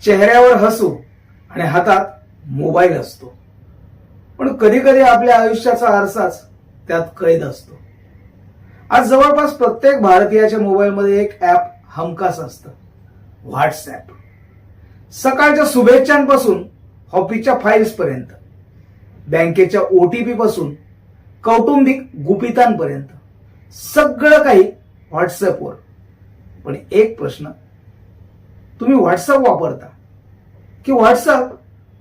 चेहऱ्यावर हसू आणि हातात मोबाईल असतो, पण कधी कधी आपल्या आयुष्याचा आरसाच त्यात कैद असतो. आज जवळपास प्रत्येक भारतीयाच्या मोबाईलमध्ये एक ऍप हमखास असतं, व्हॉट्सॲप. सकाळच्या शुभेच्छांपासून ऑफिसच्या फाईल्स पर्यंत, बँकेच्या OTP पासून कौटुंबिक गुपितांपर्यंत सगळं काही व्हॉट्सॲपवर. पण एक प्रश्न, तुम्ही व्हॉट्सअप वापरता की व्हॉट्सअप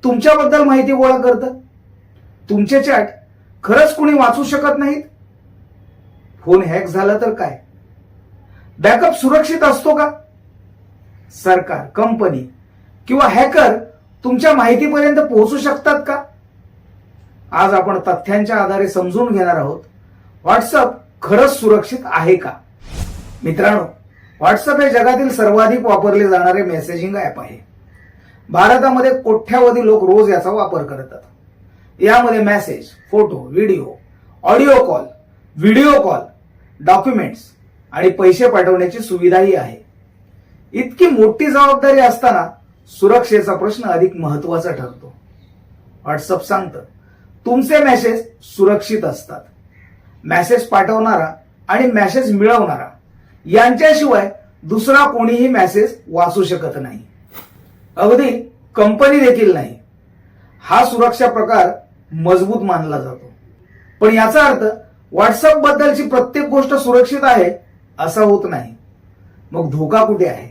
तुमच्याबद्दल माहिती गोळा करतं? तुमचे चॅट खरंच कुणी वाचू शकत नाहीत? फोन हॅक झाला तर काय? बॅकअप सुरक्षित असतो का? सरकार, कंपनी किंवा हॅकर तुमच्या माहितीपर्यंत पोहोचू शकतात का? आज आपण तथ्यांच्या आधारे समजून घेणार आहोत, व्हॉट्सअप खरंच सुरक्षित आहे का? मित्रांनो, व्हॉट्सअप हे जगातील सर्वाधिक वापरले जाणारे मेसेजिंग ऍप आहे. भारतामध्ये कोट्यावधी लोक रोज याचा वापर करतात. यामध्ये message, photo, video, audio call, video call, documents आणि पैसे पाठवण्याची सुविधाही आहे. इतकी मोठी जबाबदारी असताना सुरक्षेचा प्रश्न अधिक महत्वाचा ठरतो. व्हॉट्सअप सांगतं तुमचे मेसेज सुरक्षित असतात. मेसेज पाठवणारा आणि मेसेज मिळवणारा यांच्याशिवाय दुसरा कोणीही मेसेज वाचू शकत नाही, अगदी कंपनी देखील नाही. हा सुरक्षा प्रकार मजबूत मानला जातो. पण याचा अर्थ व्हॉट्सअप बद्दलची प्रत्येक गोष्ट सुरक्षित आहे असा होत नाही. मग धोका कुठे आहे?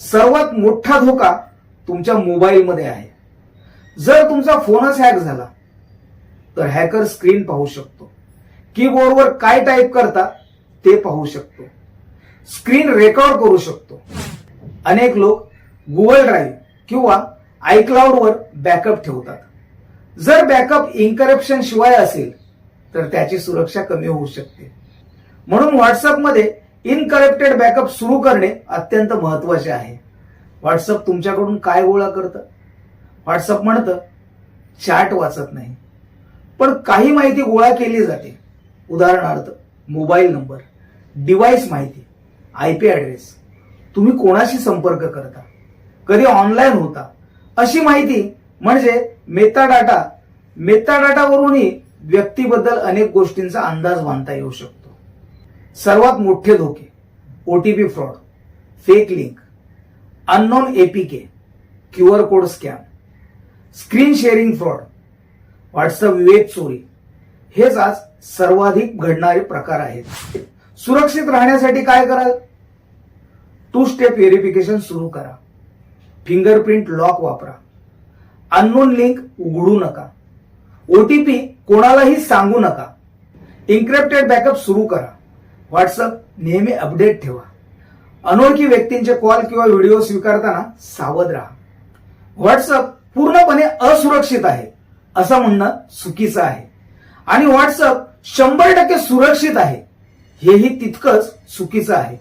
सर्वात मोठा धोका तुमच्या मोबाईलमध्ये आहे. जर तुमचा फोनच हॅक झाला तर हॅकर स्क्रीन पाहू शकतो, कीबोर्डवर काय टाईप करता ते पाहू शकतो, स्क्रीन रेकॉर्ड करू शकतो. अनेक लोक गुगल ड्राईव्ह किंवा आयक्लाउडवर बॅकअप ठेवतात. जर बॅकअप इनकरप्शन शिवाय असेल तर त्याची सुरक्षा कमी होऊ शकते. म्हणून व्हॉट्सअपमध्ये इनकरप्टेड बॅकअप सुरू करणे अत्यंत महत्वाचे आहे. व्हॉट्सअप तुमच्याकडून काय गोळा करतं? व्हॉट्सअप म्हणतं चॅट वाचत नाही, पण काही माहिती गोळा केली जाते. उदाहरणार्थ मोबाईल नंबर, डिव्हाइस माहिती, IP ऍड्रेस, तुम्ही कोणाशी संपर्क करता, कधी ऑनलाईन होता, अशी माहिती म्हणजे मेटाडाटा. मेटाडाटावरूनही व्यक्तीबद्दल अनेक गोष्टींचा अंदाज बांधता येऊ शकतो. सर्वात मोठे धोके: OTP fraud, fake link, unknown APK, QR code scam, screen sharing fraud, WhatsApp विवेक चोरी. हेच आज सर्वाधिक घडणारे प्रकार आहेत. सुरक्षित राहण्यासाठी काय कराल? 2 स्टेप व्हेरिफिकेशन सुरू करा. फिंगरप्रिंट लॉक वापरा. अननोन लिंक उघडू नका. OTP कोणालाही सांगू नका. इन्क्रिप्टेड बॅकअप सुरू करा. व्हॉट्सअप नेहमी अपडेट ठेवा. अनोळखी व्यक्तींचे कॉल किंवा व्हिडिओ स्वीकारताना सावध राहा. व्हॉट्सअप पूर्णपणे असुरक्षित आहे असं म्हणणं चुकीचं आहे, आणि व्हॉट्सअप 100% सुरक्षित आहे हेही तितकंच चुकीचं आहे.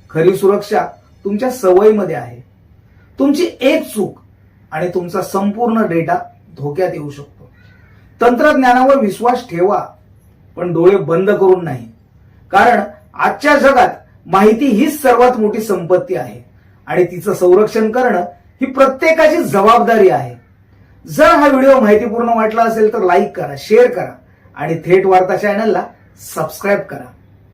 खरी सुरक्षा तुमच्या सवयीमध्ये आहे. तुमची एक चूक आणि तुमचा संपूर्ण डेटा धोक्यात येऊ शकतो. तंत्रज्ञानावर विश्वास ठेवा, पण डोळे बंद करून नाही. कारण आजच्या जगात माहिती हीच सर्वात मोठी संपत्ती आहे आणि तिचं संरक्षण करणं ही प्रत्येकाची जबाबदारी आहे. जर हा व्हिडिओ माहितीपूर्ण वाटला असेल तर लाईक करा, शेअर करा आणि थेट वार्ता चॅनलला सबस्क्राईब करा.